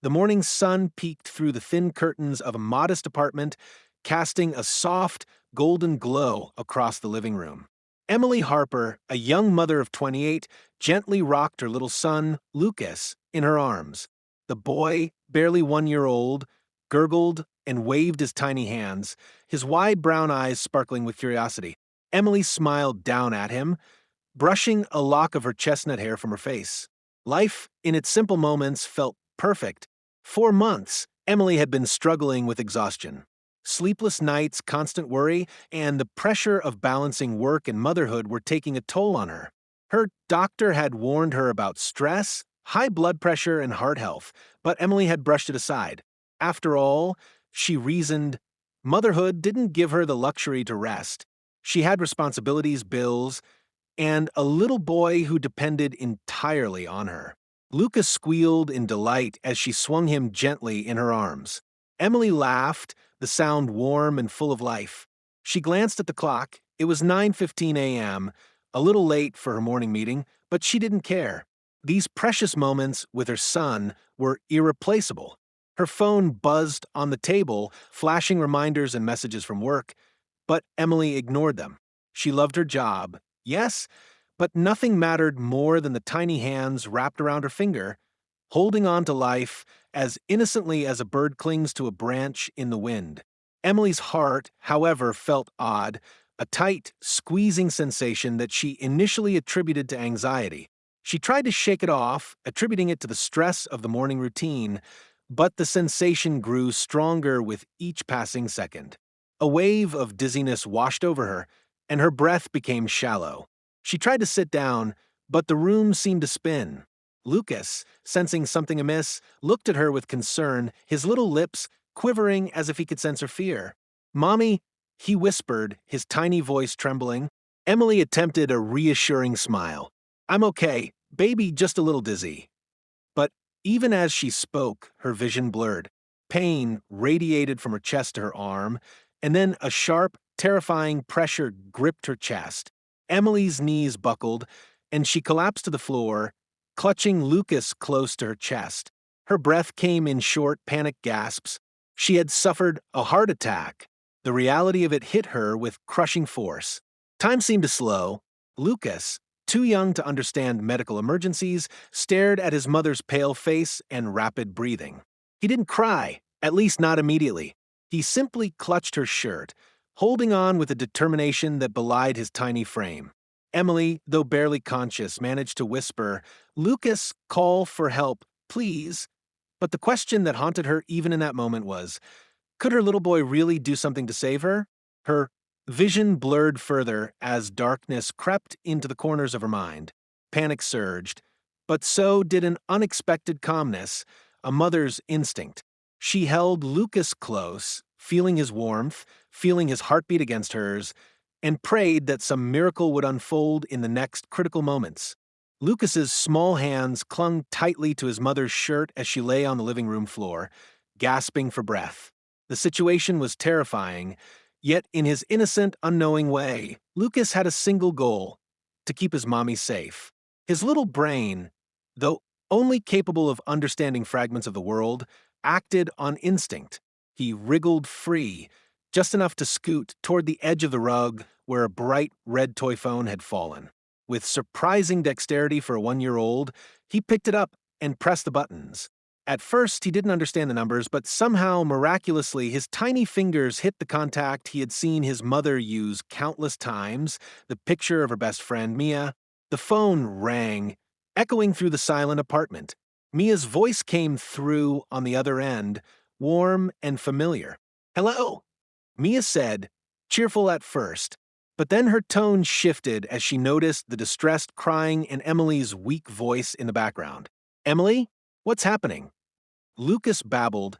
The morning sun peeked through the thin curtains of a modest apartment, casting a soft, golden glow across the living room. Emily Harper, a young mother of 28, gently rocked her little son, Lucas, in her arms. The boy, barely 1 year old, gurgled and waved his tiny hands, his wide brown eyes sparkling with curiosity. Emily smiled down at him, brushing a lock of her chestnut hair from her face. Life, in its simple moments, felt perfect. For months, Emily had been struggling with exhaustion. Sleepless nights, constant worry, and the pressure of balancing work and motherhood were taking a toll on her. Her doctor had warned her about stress, high blood pressure, and heart health, but Emily had brushed it aside. After all, she reasoned, motherhood didn't give her the luxury to rest. She had responsibilities, bills, and a little boy who depended entirely on her. Lucas squealed in delight as she swung him gently in her arms. Emily laughed, the sound warm and full of life. She glanced at the clock. It was 9:15 a.m., a little late for her morning meeting, but she didn't care. These precious moments with her son were irreplaceable. Her phone buzzed on the table, flashing reminders and messages from work, but Emily ignored them. She loved her job, yes, but nothing mattered more than the tiny hands wrapped around her finger, holding on to life as innocently as a bird clings to a branch in the wind. Emily's heart, however, felt odd, a tight, squeezing sensation that she initially attributed to anxiety. She tried to shake it off, attributing it to the stress of the morning routine, but the sensation grew stronger with each passing second. A wave of dizziness washed over her, and her breath became shallow. She tried to sit down, but the room seemed to spin. Lucas, sensing something amiss, looked at her with concern, his little lips quivering as if he could sense her fear. "Mommy," he whispered, his tiny voice trembling. Emily attempted a reassuring smile. "I'm okay, baby, just a little dizzy." But even as she spoke, her vision blurred. Pain radiated from her chest to her arm, and then a sharp, terrifying pressure gripped her chest. Emily's knees buckled, and she collapsed to the floor, clutching Lucas close to her chest. Her breath came in short, panicked gasps. She had suffered a heart attack. The reality of it hit her with crushing force. Time seemed to slow. Lucas, too young to understand medical emergencies, stared at his mother's pale face and rapid breathing. He didn't cry, at least not immediately. He simply clutched her shirt, holding on with a determination that belied his tiny frame. Emily, though barely conscious, managed to whisper, "Lucas, call for help, please." But the question that haunted her even in that moment was, could her little boy really do something to save her? Her vision blurred further as darkness crept into the corners of her mind. Panic surged, but so did an unexpected calmness, a mother's instinct. She held Lucas close, feeling his warmth, feeling his heartbeat against hers, and prayed that some miracle would unfold in the next critical moments. Lucas's small hands clung tightly to his mother's shirt as she lay on the living room floor, gasping for breath. The situation was terrifying, yet in his innocent, unknowing way, Lucas had a single goal: to keep his mommy safe. His little brain, though only capable of understanding fragments of the world, acted on instinct. He wriggled free, just enough to scoot toward the edge of the rug where a bright red toy phone had fallen. With surprising dexterity for a 1-year-old, he picked it up and pressed the buttons. At first, he didn't understand the numbers, but somehow, miraculously, his tiny fingers hit the contact he had seen his mother use countless times, the picture of her best friend, Mia. The phone rang, echoing through the silent apartment. Mia's voice came through on the other end, warm and familiar. "Hello," Mia said, cheerful at first, but then her tone shifted as she noticed the distressed crying in Emily's weak voice in the background. "Emily, what's happening?" Lucas babbled,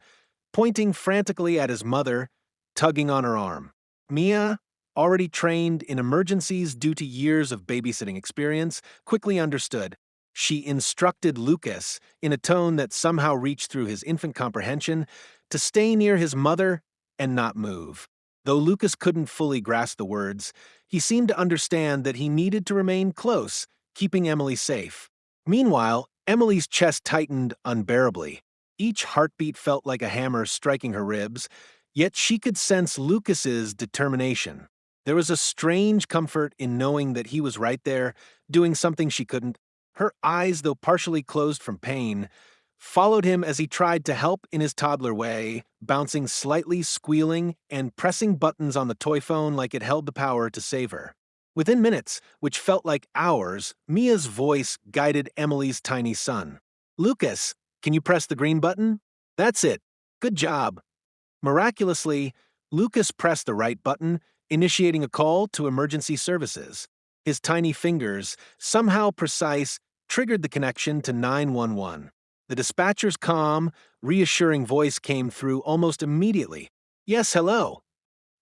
pointing frantically at his mother, tugging on her arm. Mia, already trained in emergencies due to years of babysitting experience, quickly understood. She instructed Lucas, in a tone that somehow reached through his infant comprehension, to stay near his mother and not move. Though Lucas couldn't fully grasp the words, he seemed to understand that he needed to remain close, keeping Emily safe. Meanwhile, Emily's chest tightened unbearably. Each heartbeat felt like a hammer striking her ribs, yet she could sense Lucas's determination. There was a strange comfort in knowing that he was right there, doing something she couldn't. Her eyes, though partially closed from pain, followed him as he tried to help in his toddler way, bouncing slightly, squealing, and pressing buttons on the toy phone like it held the power to save her. Within minutes, which felt like hours, Mia's voice guided Emily's tiny son. "Lucas, can you press the green button? That's it. Good job." Miraculously, Lucas pressed the right button, initiating a call to emergency services. His tiny fingers, somehow precise, triggered the connection to 911. The dispatcher's calm, reassuring voice came through almost immediately. "Yes, hello."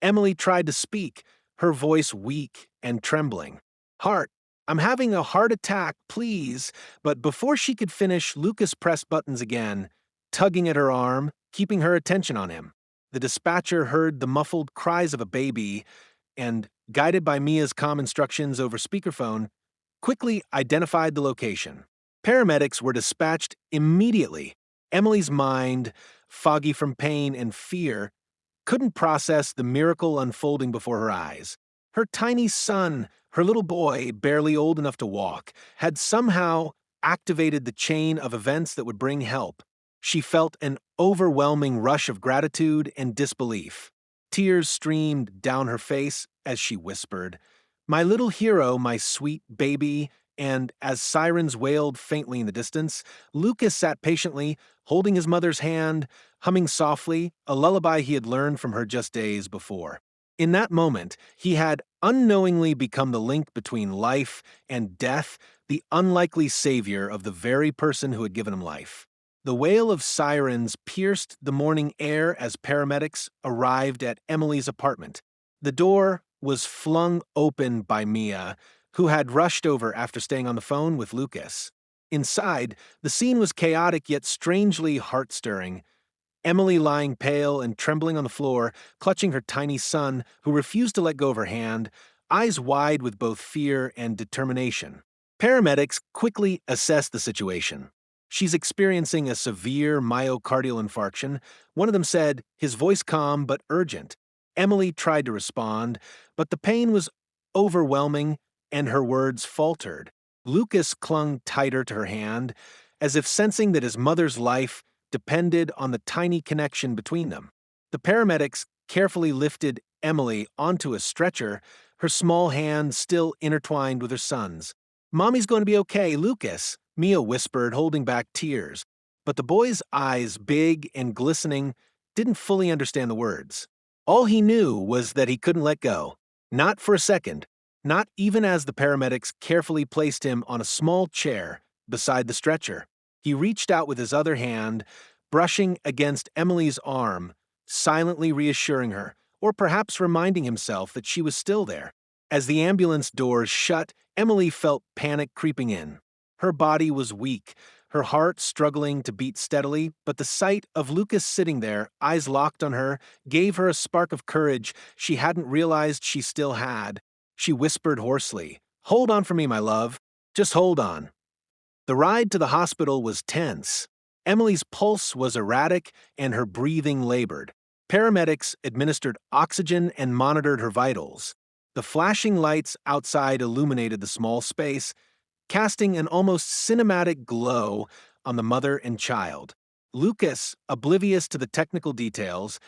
Emily tried to speak, her voice weak and trembling. "Heart, I'm having a heart attack, please." But before she could finish, Lucas pressed buttons again, tugging at her arm, keeping her attention on him. The dispatcher heard the muffled cries of a baby and, guided by Mia's calm instructions over speakerphone, quickly identified the location. Paramedics were dispatched immediately. Emily's mind, foggy from pain and fear, couldn't process the miracle unfolding before her eyes. Her tiny son, her little boy, barely old enough to walk, had somehow activated the chain of events that would bring help. She felt an overwhelming rush of gratitude and disbelief. Tears streamed down her face as she whispered, "My little hero, my sweet baby," and as sirens wailed faintly in the distance, Lucas sat patiently, holding his mother's hand, humming softly, a lullaby he had learned from her just days before. In that moment, he had unknowingly become the link between life and death, the unlikely savior of the very person who had given him life. The wail of sirens pierced the morning air as paramedics arrived at Emily's apartment. The door was flung open by Mia, who had rushed over after staying on the phone with Lucas. Inside, the scene was chaotic yet strangely heart-stirring. Emily lying pale and trembling on the floor, clutching her tiny son, who refused to let go of her hand, eyes wide with both fear and determination. Paramedics quickly assessed the situation. "She's experiencing a severe myocardial infarction," one of them said, his voice calm but urgent. Emily tried to respond, but the pain was overwhelming and her words faltered. Lucas clung tighter to her hand, as if sensing that his mother's life depended on the tiny connection between them. The paramedics carefully lifted Emily onto a stretcher, her small hands still intertwined with her son's. "Mommy's going to be okay, Lucas," Mia whispered, holding back tears. But the boy's eyes, big and glistening, didn't fully understand the words. All he knew was that he couldn't let go. Not for a second. Not even as the paramedics carefully placed him on a small chair beside the stretcher. He reached out with his other hand, brushing against Emily's arm, silently reassuring her, or perhaps reminding himself that she was still there. As the ambulance doors shut, Emily felt panic creeping in. Her body was weak, her heart struggling to beat steadily, but the sight of Lucas sitting there, eyes locked on her, gave her a spark of courage she hadn't realized she still had. She whispered hoarsely, "Hold on for me, my love. Just hold on." The ride to the hospital was tense. Emily's pulse was erratic and her breathing labored. Paramedics administered oxygen and monitored her vitals. The flashing lights outside illuminated the small space, casting an almost cinematic glow on the mother and child. Lucas, oblivious to the technical details,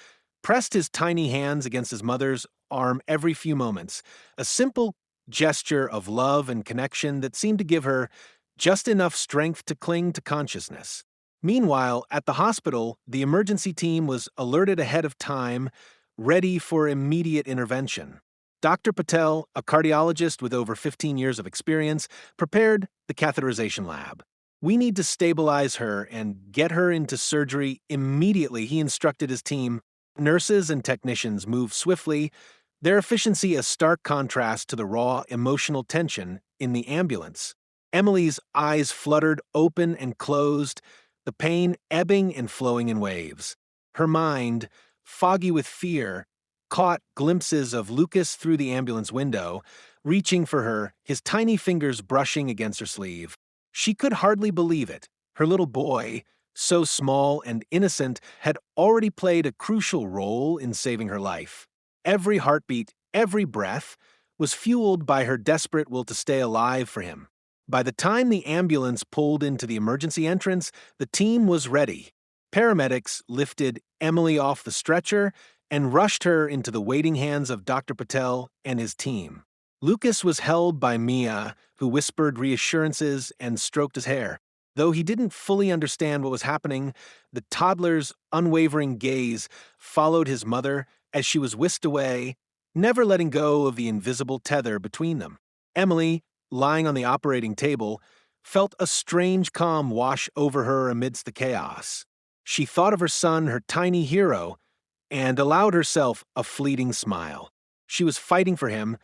pressed his tiny hands against his mother's arm every few moments, a simple gesture of love and connection that seemed to give her just enough strength to cling to consciousness. Meanwhile, at the hospital, the emergency team was alerted ahead of time, ready for immediate intervention. Dr. Patel, a cardiologist with over 15 years of experience, prepared the catheterization lab. "We need to stabilize her and get her into surgery immediately," he instructed his team. Nurses and technicians moved swiftly, their efficiency a stark contrast to the raw emotional tension in the ambulance. Emily's eyes fluttered open and closed, the pain ebbing and flowing in waves. Her mind, foggy with fear, caught glimpses of Lucas through the ambulance window, reaching for her, his tiny fingers brushing against her sleeve. She could hardly believe it. Her little boy, so small and innocent, had already played a crucial role in saving her life. Every heartbeat, every breath, was fueled by her desperate will to stay alive for him. By the time the ambulance pulled into the emergency entrance, the team was ready. Paramedics lifted Emily off the stretcher and rushed her into the waiting hands of Dr. Patel and his team. Lucas was held by Mia, who whispered reassurances and stroked his hair. Though he didn't fully understand what was happening, the toddler's unwavering gaze followed his mother as she was whisked away, never letting go of the invisible tether between them. Emily, lying on the operating table, felt a strange calm wash over her amidst the chaos. She thought of her son, her tiny hero, and allowed herself a fleeting smile. She was fighting for him,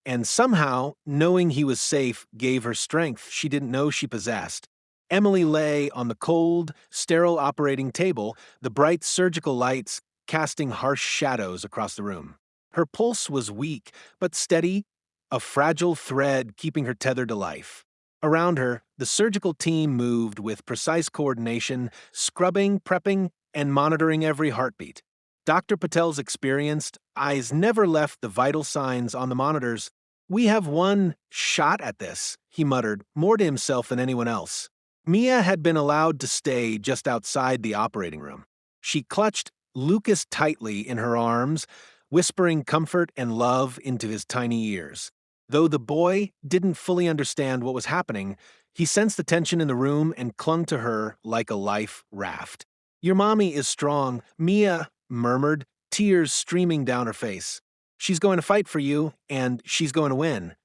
and somehow, knowing he was safe gave her strength she didn't know she possessed. Emily lay on the cold, sterile operating table, the bright surgical lights casting harsh shadows across the room. Her pulse was weak, but steady, a fragile thread keeping her tethered to life. Around her, the surgical team moved with precise coordination, scrubbing, prepping, and monitoring every heartbeat. Dr. Patel's experienced eyes never left the vital signs on the monitors. "We have one shot at this," he muttered, more to himself than anyone else. Mia had been allowed to stay just outside the operating room. She clutched Lucas tightly in her arms, whispering comfort and love into his tiny ears. Though the boy didn't fully understand what was happening, he sensed the tension in the room and clung to her like a life raft. "Your mommy is strong," Mia murmured, tears streaming down her face. "She's going to fight for you, and she's going to win."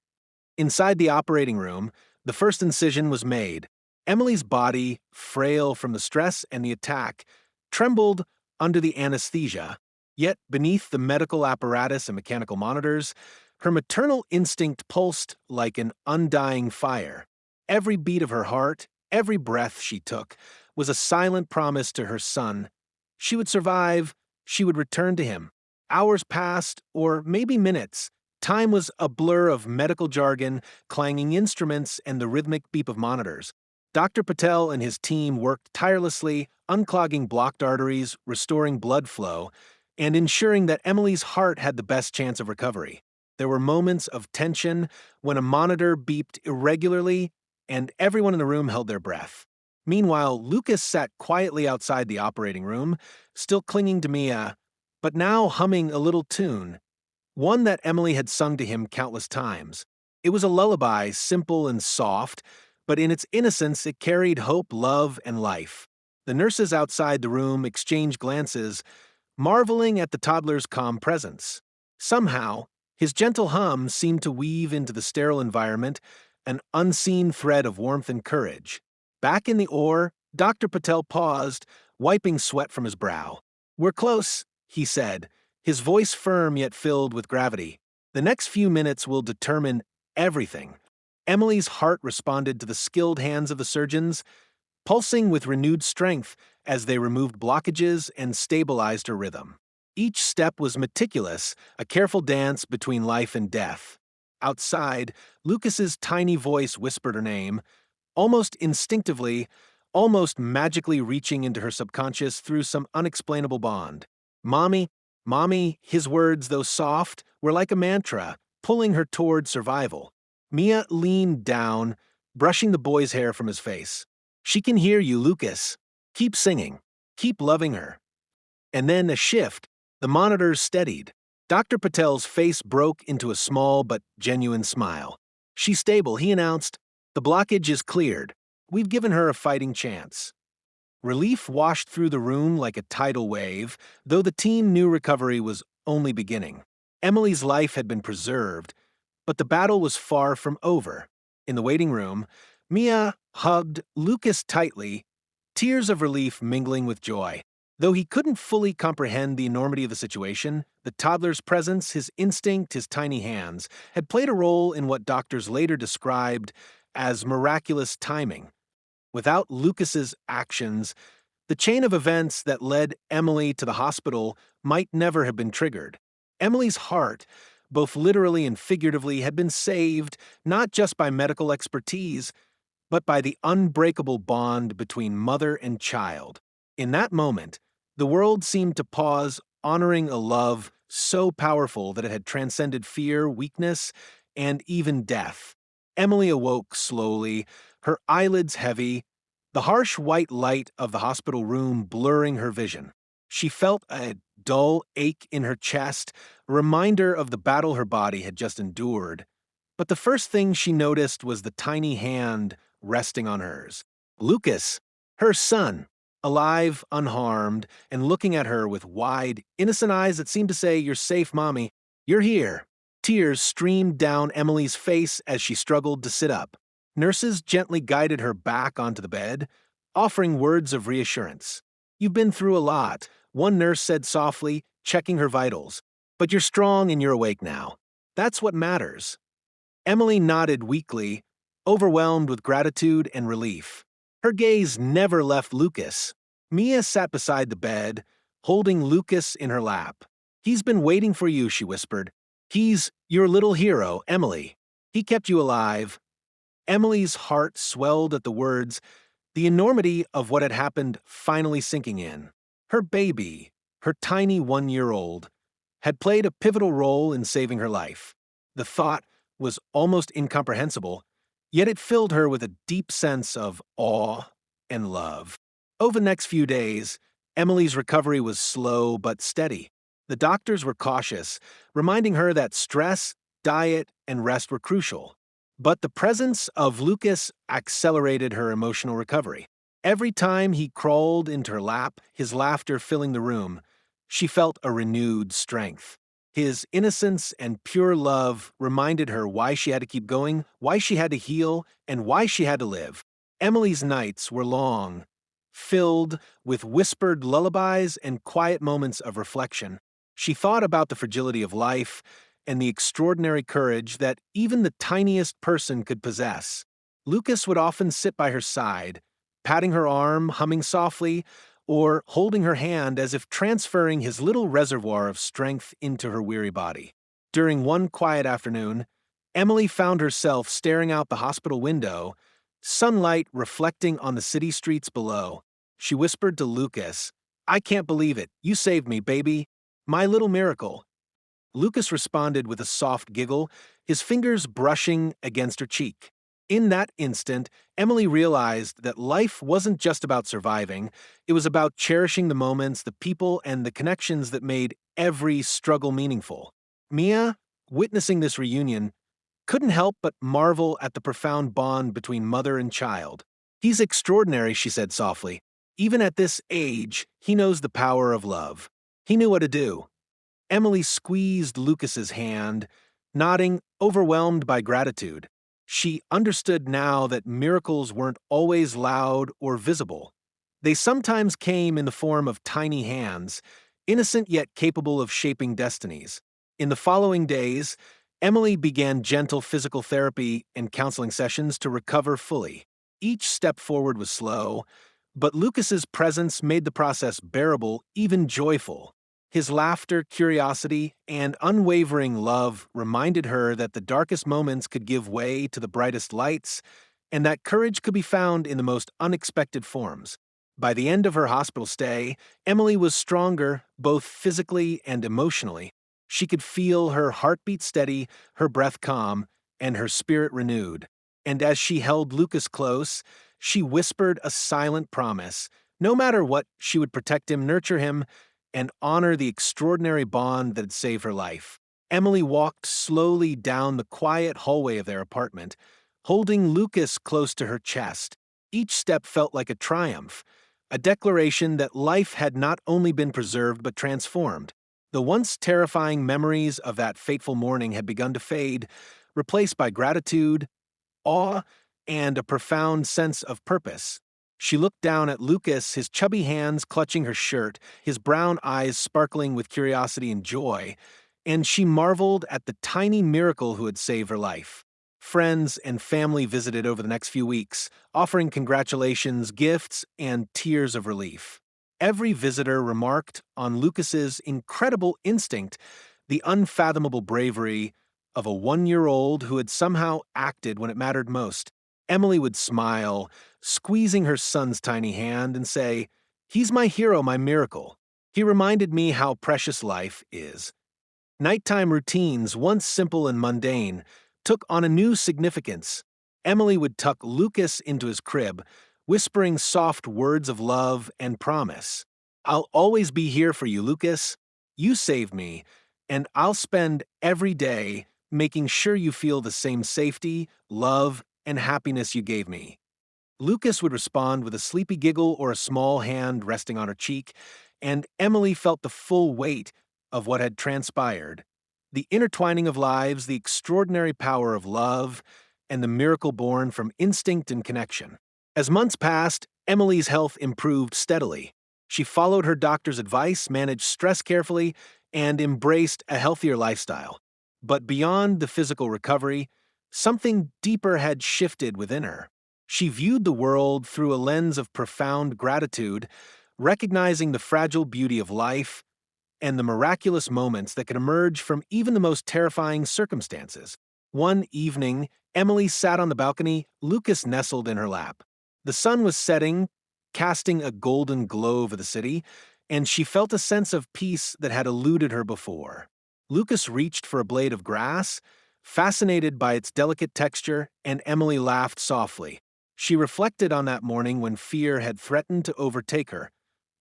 Inside the operating room, the first incision was made. Emily's body, frail from the stress and the attack, trembled under the anesthesia. Yet beneath the medical apparatus and mechanical monitors, her maternal instinct pulsed like an undying fire. Every beat of her heart, every breath she took, was a silent promise to her son. She would survive, she would return to him. Hours passed, or maybe minutes. Time was a blur of medical jargon, clanging instruments, and the rhythmic beep of monitors. Dr. Patel and his team worked tirelessly, unclogging blocked arteries, restoring blood flow, and ensuring that Emily's heart had the best chance of recovery. There were moments of tension when a monitor beeped irregularly and everyone in the room held their breath. Meanwhile, Lucas sat quietly outside the operating room, still clinging to Mia, but now humming a little tune, one that Emily had sung to him countless times. It was a lullaby, simple and soft, but in its innocence it carried hope, love, and life. The nurses outside the room exchanged glances, marveling at the toddler's calm presence. Somehow, his gentle hum seemed to weave into the sterile environment an unseen thread of warmth and courage. Back in the OR, Dr. Patel paused, wiping sweat from his brow. "We're close," he said, his voice firm yet filled with gravity. "The next few minutes will determine everything." Emily's heart responded to the skilled hands of the surgeons, pulsing with renewed strength as they removed blockages and stabilized her rhythm. Each step was meticulous, a careful dance between life and death. Outside, Lucas's tiny voice whispered her name, almost instinctively, almost magically reaching into her subconscious through some unexplainable bond. "Mommy, Mommy," his words, though soft, were like a mantra, pulling her toward survival. Mia leaned down, brushing the boy's hair from his face. "She can hear you, Lucas. Keep singing. Keep loving her." And then a shift. The monitors steadied. Dr. Patel's face broke into a small but genuine smile. "She's stable," he announced. "The blockage is cleared. We've given her a fighting chance." Relief washed through the room like a tidal wave, though the team knew recovery was only beginning. Emily's life had been preserved, but the battle was far from over. In the waiting room, Mia hugged Lucas tightly, tears of relief mingling with joy. Though he couldn't fully comprehend the enormity of the situation, the toddler's presence, his instinct, his tiny hands, had played a role in what doctors later described as miraculous timing. Without Lucas's actions, the chain of events that led Emily to the hospital might never have been triggered. Emily's heart, both literally and figuratively, had been saved not just by medical expertise, but by the unbreakable bond between mother and child. In that moment, the world seemed to pause, honoring a love so powerful that it had transcended fear, weakness, and even death. Emily awoke slowly, her eyelids heavy, the harsh white light of the hospital room blurring her vision. She felt a dull ache in her chest, a reminder of the battle her body had just endured. But the first thing she noticed was the tiny hand resting on hers. Lucas, her son, alive, unharmed, and looking at her with wide, innocent eyes that seemed to say, "You're safe, Mommy. You're here." Tears streamed down Emily's face as she struggled to sit up. Nurses gently guided her back onto the bed, offering words of reassurance. "You've been through a lot," one nurse said softly, checking her vitals. "But you're strong and you're awake now. That's what matters." Emily nodded weakly, overwhelmed with gratitude and relief. Her gaze never left Lucas. Mia sat beside the bed, holding Lucas in her lap. "He's been waiting for you," she whispered. "He's your little hero, Emily. He kept you alive." Emily's heart swelled at the words, the enormity of what had happened finally sinking in. Her baby, her tiny 1-year-old, had played a pivotal role in saving her life. The thought was almost incomprehensible, yet it filled her with a deep sense of awe and love. Over the next few days, Emily's recovery was slow but steady. The doctors were cautious, reminding her that stress, diet, and rest were crucial. But the presence of Lucas accelerated her emotional recovery. Every time he crawled into her lap, his laughter filling the room, she felt a renewed strength. His innocence and pure love reminded her why she had to keep going, why she had to heal, and why she had to live. Emily's nights were long, filled with whispered lullabies and quiet moments of reflection. She thought about the fragility of life and the extraordinary courage that even the tiniest person could possess. Lucas would often sit by her side, patting her arm, humming softly, or holding her hand as if transferring his little reservoir of strength into her weary body. During one quiet afternoon, Emily found herself staring out the hospital window, sunlight reflecting on the city streets below. She whispered to Lucas, "I can't believe it. You saved me, baby. My little miracle." Lucas responded with a soft giggle, his fingers brushing against her cheek. In that instant, Emily realized that life wasn't just about surviving, it was about cherishing the moments, the people, and the connections that made every struggle meaningful. Mia, witnessing this reunion, couldn't help but marvel at the profound bond between mother and child. "He's extraordinary," she said softly. "Even at this age, he knows the power of love. He knew what to do." Emily squeezed Lucas's hand, nodding, overwhelmed by gratitude. She understood now that miracles weren't always loud or visible. They sometimes came in the form of tiny hands, innocent yet capable of shaping destinies. In the following days, Emily began gentle physical therapy and counseling sessions to recover fully. Each step forward was slow, but Lucas's presence made the process bearable, even joyful. His laughter, curiosity, and unwavering love reminded her that the darkest moments could give way to the brightest lights, and that courage could be found in the most unexpected forms. By the end of her hospital stay, Emily was stronger, both physically and emotionally. She could feel her heartbeat steady, her breath calm, and her spirit renewed. And as she held Lucas close, she whispered a silent promise. No matter what, she would protect him, nurture him, and honor the extraordinary bond that had saved her life. Emily walked slowly down the quiet hallway of their apartment, holding Lucas close to her chest. Each step felt like a triumph, a declaration that life had not only been preserved but transformed. The once terrifying memories of that fateful morning had begun to fade, replaced by gratitude, awe, and a profound sense of purpose. She looked down at Lucas, his chubby hands clutching her shirt, his brown eyes sparkling with curiosity and joy, and she marveled at the tiny miracle who had saved her life. Friends and family visited over the next few weeks, offering congratulations, gifts, and tears of relief. Every visitor remarked on Lucas's incredible instinct, the unfathomable bravery of a 1-year-old who had somehow acted when it mattered most. Emily would smile, squeezing her son's tiny hand, and say, "He's my hero, my miracle. He reminded me how precious life is." Nighttime routines, once simple and mundane, took on a new significance. Emily would tuck Lucas into his crib, whispering soft words of love and promise. "I'll always be here for you, Lucas. You saved me, and I'll spend every day making sure you feel the same safety, love, and happiness you gave me." Lucas would respond with a sleepy giggle or a small hand resting on her cheek, and Emily felt the full weight of what had transpired. The intertwining of lives, the extraordinary power of love, and the miracle born from instinct and connection. As months passed, Emily's health improved steadily. She followed her doctor's advice, managed stress carefully, and embraced a healthier lifestyle. But beyond the physical recovery, something deeper had shifted within her. She viewed the world through a lens of profound gratitude, recognizing the fragile beauty of life and the miraculous moments that could emerge from even the most terrifying circumstances. One evening, Emily sat on the balcony, Lucas nestled in her lap. The sun was setting, casting a golden glow over the city, and she felt a sense of peace that had eluded her before. Lucas reached for a blade of grass, fascinated by its delicate texture, and Emily laughed softly. She reflected on that morning when fear had threatened to overtake her,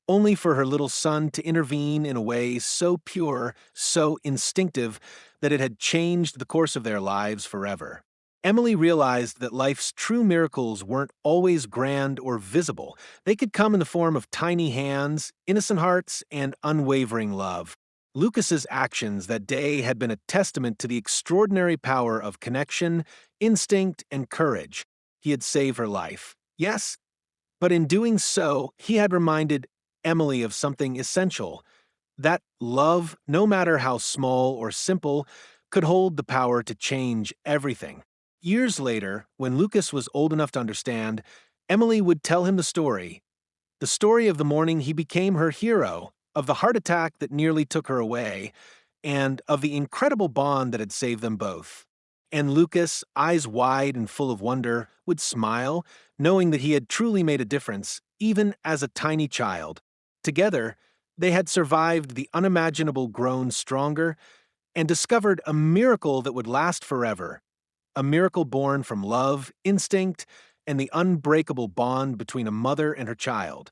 only for her little son to intervene in a way so pure, so instinctive, that it had changed the course of their lives forever. Emily realized that life's true miracles weren't always grand or visible. They could come in the form of tiny hands, innocent hearts, and unwavering love. Lucas's actions that day had been a testament to the extraordinary power of connection, instinct, and courage. He had saved her life, yes, but in doing so, he had reminded Emily of something essential: that love, no matter how small or simple, could hold the power to change everything. Years later, when Lucas was old enough to understand, Emily would tell him the story of the morning he became her hero, of the heart attack that nearly took her away, and of the incredible bond that had saved them both. And Lucas, eyes wide and full of wonder, would smile, knowing that he had truly made a difference, even as a tiny child. Together, they had survived the unimaginable, grown stronger, and discovered a miracle that would last forever. A miracle born from love, instinct, and the unbreakable bond between a mother and her child.